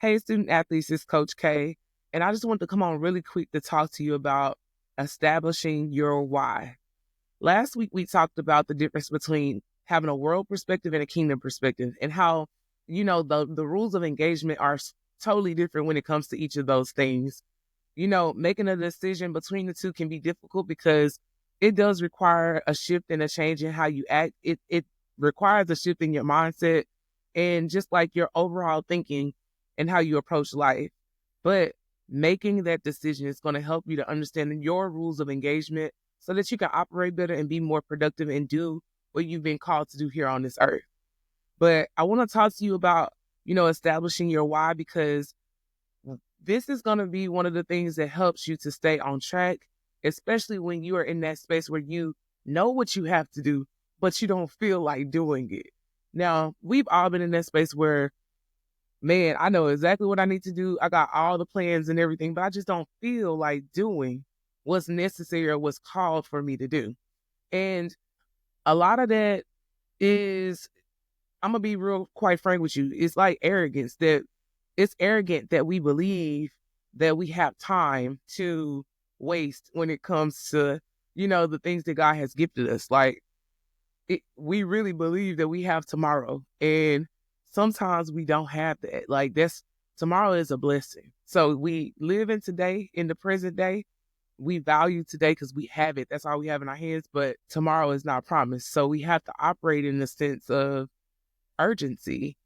Hey, student athletes, it's Coach K, and I just wanted to come on really quick to talk to you about establishing your why. Last week, we talked about the difference between having a world perspective and a kingdom perspective, and how, the rules of engagement are totally different when it comes to each of those things. Making a decision between the two can be difficult because it does require a shift and a change in how you act. It requires a shift in your mindset and just like your overall thinking and how you approach life. But making that decision is going to help you to understand your rules of engagement so that you can operate better and be more productive and do what you've been called to do here on this earth. But I want to talk to you about, establishing your why, because this is going to be one of the things that helps you to stay on track, especially when you are in that space where you know what you have to do, but you don't feel like doing it. Now, we've all been in that space where, man, I know exactly what I need to do. I got all the plans and everything, but I just don't feel like doing what's necessary or what's called for me to do. And a lot of that is, I'm going to be quite frank with you. It's like arrogance. That it's arrogant that we believe that we have time to waste when it comes to, the things that God has gifted us. Like, we really believe that we have tomorrow. And sometimes we don't have that. Like, tomorrow is a blessing. So we live in today, in the present day. We value today because we have it. That's all we have in our hands. But tomorrow is not promised. So we have to operate in the sense of urgency,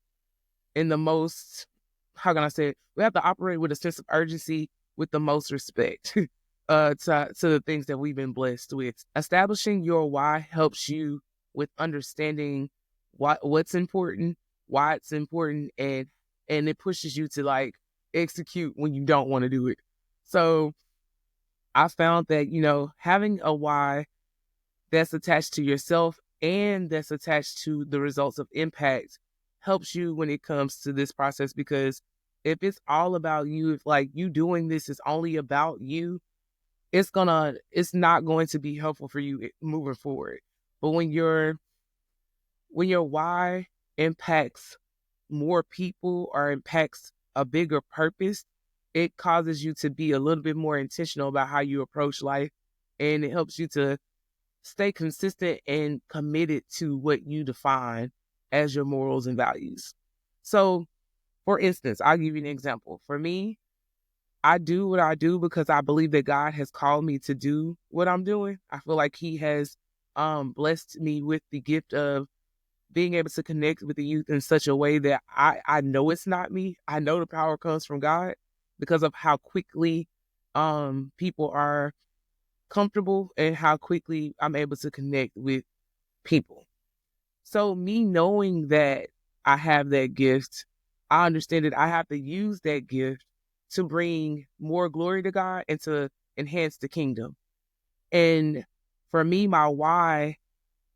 in the most, how can I say it? We have to operate with a sense of urgency, with the most respect to the things that we've been blessed with. Establishing your why helps you with understanding what's important, why it's important, and it pushes you to like execute when you don't want to do it. So I found that, having a why that's attached to yourself and that's attached to the results of impact helps you when it comes to this process. Because if it's all about you, if like you doing this is only about you, it's not going to be helpful for you moving forward. But when your why impacts more people or impacts a bigger purpose, it causes you to be a little bit more intentional about how you approach life, and it helps you to stay consistent and committed to what you define as your morals and values. So, for instance, I'll give you an example. For me, I do what I do because I believe that God has called me to do what I'm doing. I feel like He has blessed me with the gift of being able to connect with the youth in such a way that I know it's not me. I know the power comes from God because of how quickly people are comfortable and how quickly I'm able to connect with people. So me knowing that I have that gift, I understand that I have to use that gift to bring more glory to God and to enhance the kingdom. And for me, my why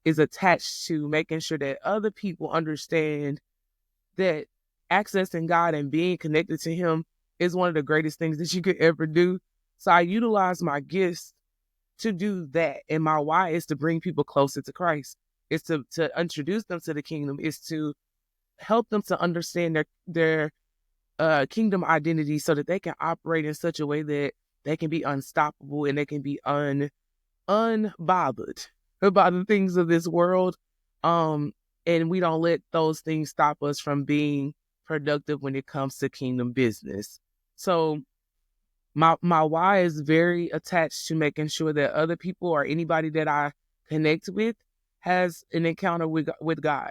is attached to making sure that other people understand that accessing God and being connected to Him is one of the greatest things that you could ever do. So I utilize my gifts to do that. And my why is to bring people closer to Christ. It's to introduce them to the kingdom. It's to help them to understand their kingdom identity so that they can operate in such a way that they can be unstoppable and they can be unbothered about the things of this world. And we don't let those things stop us from being productive when it comes to kingdom business. So my why is very attached to making sure that other people or anybody that I connect with has an encounter with God.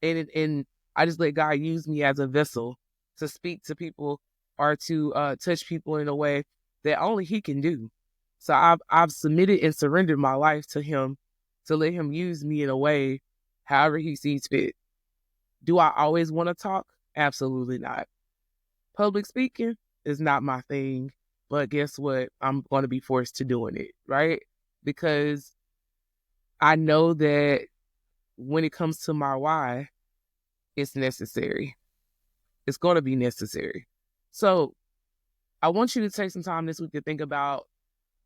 And I just let God use me as a vessel to speak to people or to touch people in a way that only He can do. So I've submitted and surrendered my life to Him to let Him use me in a way however He sees fit. Do I always want to talk? Absolutely not. Public speaking is not my thing, but guess what? I'm going to be forced to doing it, right? Because I know that when it comes to my why, it's necessary. It's going to be necessary. So I want you to take some time this week to think about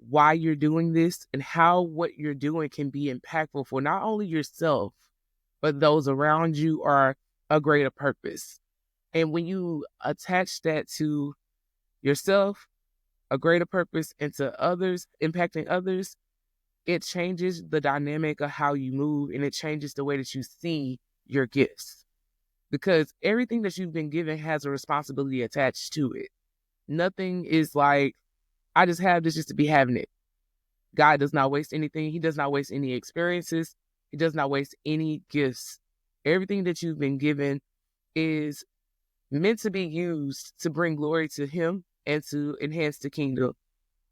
why you're doing this and how what you're doing can be impactful for not only yourself, but those around you or a greater purpose. And when you attach that to yourself, a greater purpose, and to others, impacting others, it changes the dynamic of how you move, and it changes the way that you see your gifts. Because everything that you've been given has a responsibility attached to it. Nothing is like, I just have this just to be having it. God does not waste anything. He does not waste any experiences. He does not waste any gifts. Everything that you've been given is meant to be used to bring glory to Him and to enhance the kingdom.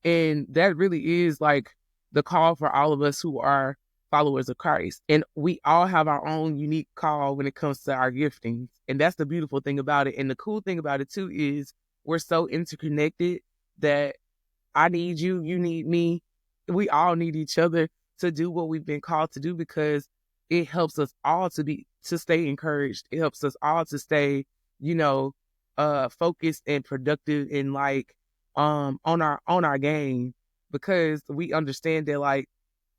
And that really is like the call for all of us who are followers of Christ. And we all have our own unique call when it comes to our giftings. And that's the beautiful thing about it. And the cool thing about it too is we're so interconnected that I need you, you need me. We all need each other to do what we've been called to do, because it helps us all to stay encouraged. It helps us all to stay, focused and productive and like on our game, because we understand that like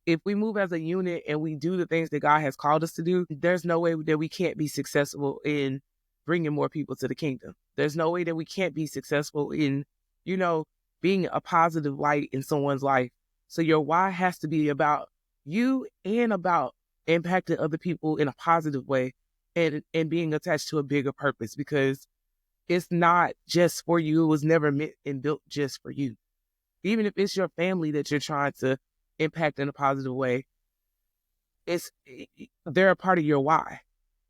if we move as a unit and we do the things that God has called us to do, there's no way that we can't be successful in bringing more people to the kingdom. There's no way that we can't be successful in, being a positive light in someone's life. So your why has to be about you and about impacting other people in a positive way, and being attached to a bigger purpose, because it's not just for you. It was never meant and built just for you. Even if it's your family that you're trying to impact in a positive way, they're a part of your why.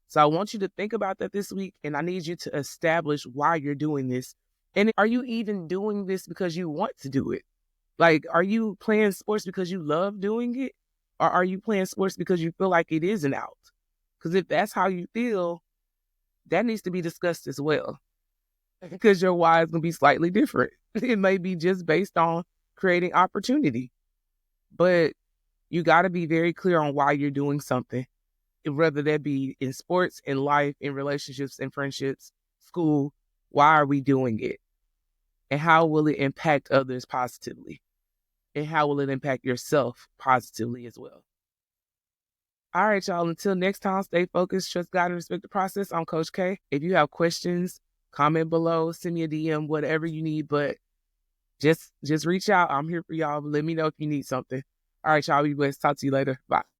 So I want you to think about that this week, and I need you to establish why you're doing this. And are you even doing this because you want to do it? Like, are you playing sports because you love doing it? Or are you playing sports because you feel like it is an out? Because if that's how you feel, that needs to be discussed as well. Because your why is going to be slightly different. It may be just based on creating opportunity. But you got to be very clear on why you're doing something, whether that be in sports, in life, in relationships, in friendships, school. Why are we doing it? And how will it impact others positively? And how will it impact yourself positively as well? All right, y'all. Until next time, stay focused, trust God, and respect the process. I'm Coach K. If you have questions, comment below, send me a DM, whatever you need. But just reach out. I'm here for y'all. Let me know if you need something. All right, y'all. Be blessed. Talk to you later. Bye.